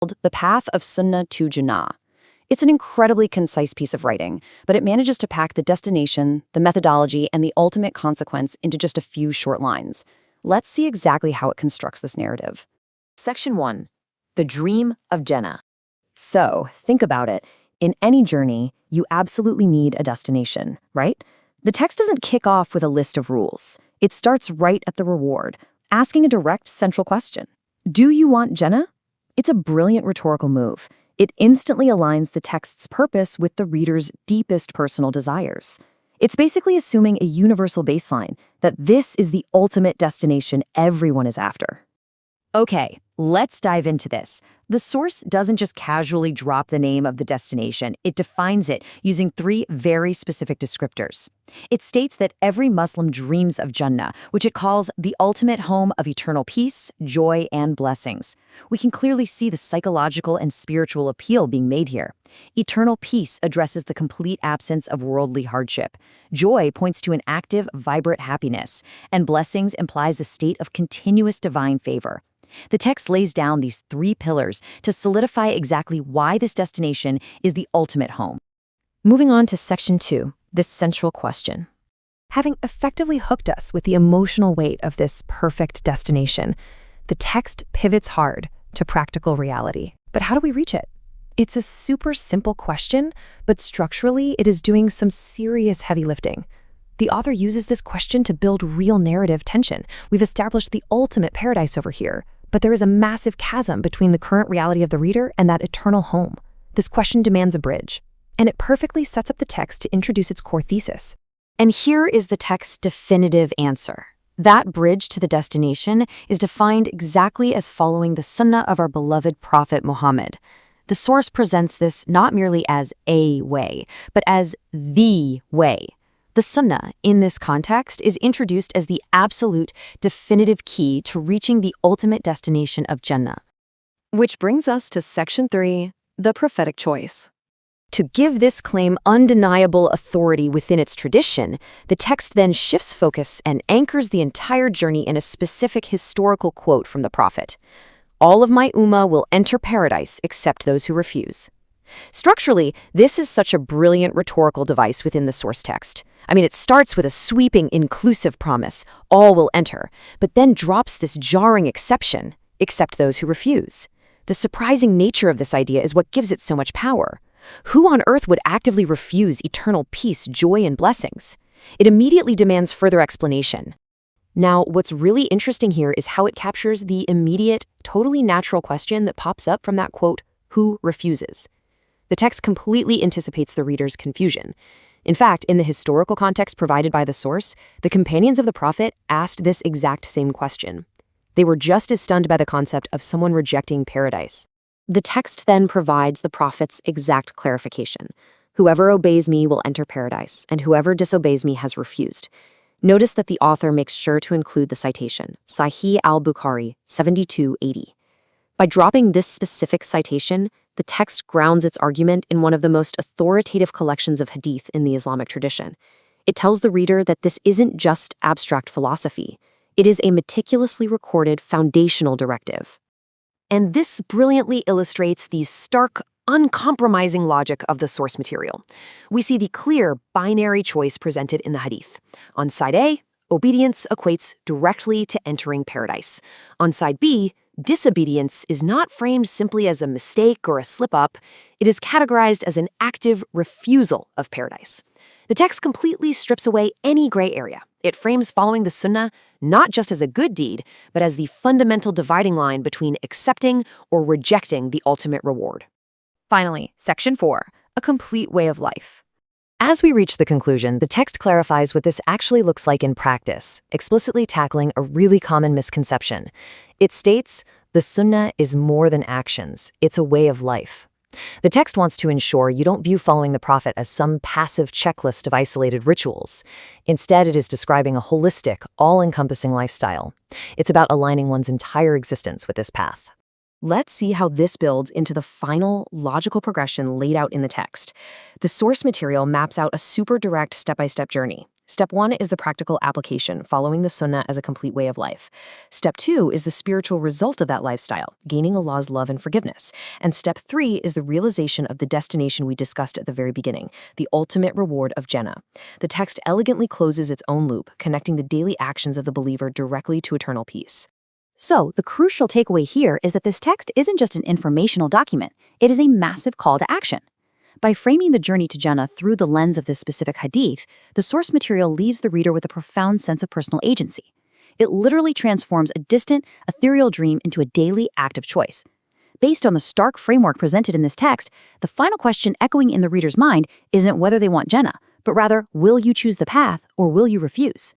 The Path of Sunnah to Jannah. It's an incredibly concise piece of writing, but it manages to pack the destination, the methodology, and the ultimate consequence into just a few short lines. Let's see exactly how it constructs this narrative. Section 1. The Dream of Jannah. So, think about it. In any journey, you absolutely need a destination, right? The text doesn't kick off with a list of rules. It starts right at the reward, asking a direct central question. Do you want Jannah? It's a brilliant rhetorical move. It instantly aligns the text's purpose with the reader's deepest personal desires. It's basically assuming a universal baseline, that this is the ultimate destination everyone is after. Okay, let's dive into this. The source doesn't just casually drop the name of the destination, it defines it using 3 very specific descriptors. It states that every Muslim dreams of Jannah, which it calls the ultimate home of eternal peace, joy, and blessings. We can clearly see the psychological and spiritual appeal being made here. Eternal peace addresses the complete absence of worldly hardship. Joy points to an active, vibrant happiness, and blessings implies a state of continuous divine favor. The text lays down these 3 pillars to solidify exactly why this destination is the ultimate home. Moving on to Section 2, this central question. Having effectively hooked us with the emotional weight of this perfect destination, the text pivots hard to practical reality. But how do we reach it? It's a super simple question, but structurally it is doing some serious heavy lifting. The author uses this question to build real narrative tension. We've established the ultimate paradise over here, but there is a massive chasm between the current reality of the reader and that eternal home. This question demands a bridge, and it perfectly sets up the text to introduce its core thesis. And here is the text's definitive answer. That bridge to the destination is defined exactly as following the Sunnah of our beloved Prophet Muhammad. The source presents this not merely as a way, but as the way. The Sunnah, in this context, is introduced as the absolute, definitive key to reaching the ultimate destination of Jannah. Which brings us to Section 3, the prophetic choice. To give this claim undeniable authority within its tradition, the text then shifts focus and anchors the entire journey in a specific historical quote from the prophet. "All of my ummah will enter paradise except those who refuse." Structurally, this is such a brilliant rhetorical device within the source text. It starts with a sweeping, inclusive promise, all will enter, but then drops this jarring exception, except those who refuse. The surprising nature of this idea is what gives it so much power. Who on earth would actively refuse eternal peace, joy, and blessings? It immediately demands further explanation. Now, what's really interesting here is how it captures the immediate, totally natural question that pops up from that quote, "Who refuses?" The text completely anticipates the reader's confusion. In fact, in the historical context provided by the source, the companions of the prophet asked this exact same question. They were just as stunned by the concept of someone rejecting paradise. The text then provides the prophet's exact clarification. "Whoever obeys me will enter paradise, and whoever disobeys me has refused." Notice that the author makes sure to include the citation, Sahih al-Bukhari, 7280. By dropping this specific citation, the text grounds its argument in one of the most authoritative collections of hadith in the Islamic tradition. It tells the reader that this isn't just abstract philosophy. It is a meticulously recorded foundational directive. And this brilliantly illustrates the stark, uncompromising logic of the source material. We see the clear binary choice presented in the hadith. On side A, obedience equates directly to entering paradise. On side B, disobedience is not framed simply as a mistake or a slip-up. It is categorized as an active refusal of paradise. The text completely strips away any gray area. It frames following the Sunnah not just as a good deed, but as the fundamental dividing line between accepting or rejecting the ultimate reward. Finally, Section 4, a complete way of life. As we reach the conclusion, the text clarifies what this actually looks like in practice, explicitly tackling a really common misconception. It states, the Sunnah is more than actions, it's a way of life. The text wants to ensure you don't view following the prophet as some passive checklist of isolated rituals. Instead, it is describing a holistic, all-encompassing lifestyle. It's about aligning one's entire existence with this path. Let's see how this builds into the final logical progression laid out in the text. The source material maps out a super direct step-by-step journey. Step 1 is the practical application, following the Sunnah as a complete way of life. Step 2 is the spiritual result of that lifestyle, gaining Allah's love and forgiveness. And step 3 is the realization of the destination we discussed at the very beginning, the ultimate reward of Jannah. The text elegantly closes its own loop, connecting the daily actions of the believer directly to eternal peace. So, the crucial takeaway here is that this text isn't just an informational document, it is a massive call to action. By framing the journey to Jannah through the lens of this specific hadith, the source material leaves the reader with a profound sense of personal agency. It literally transforms a distant, ethereal dream into a daily act of choice. Based on the stark framework presented in this text, the final question echoing in the reader's mind isn't whether they want Jannah, but rather, will you choose the path or will you refuse?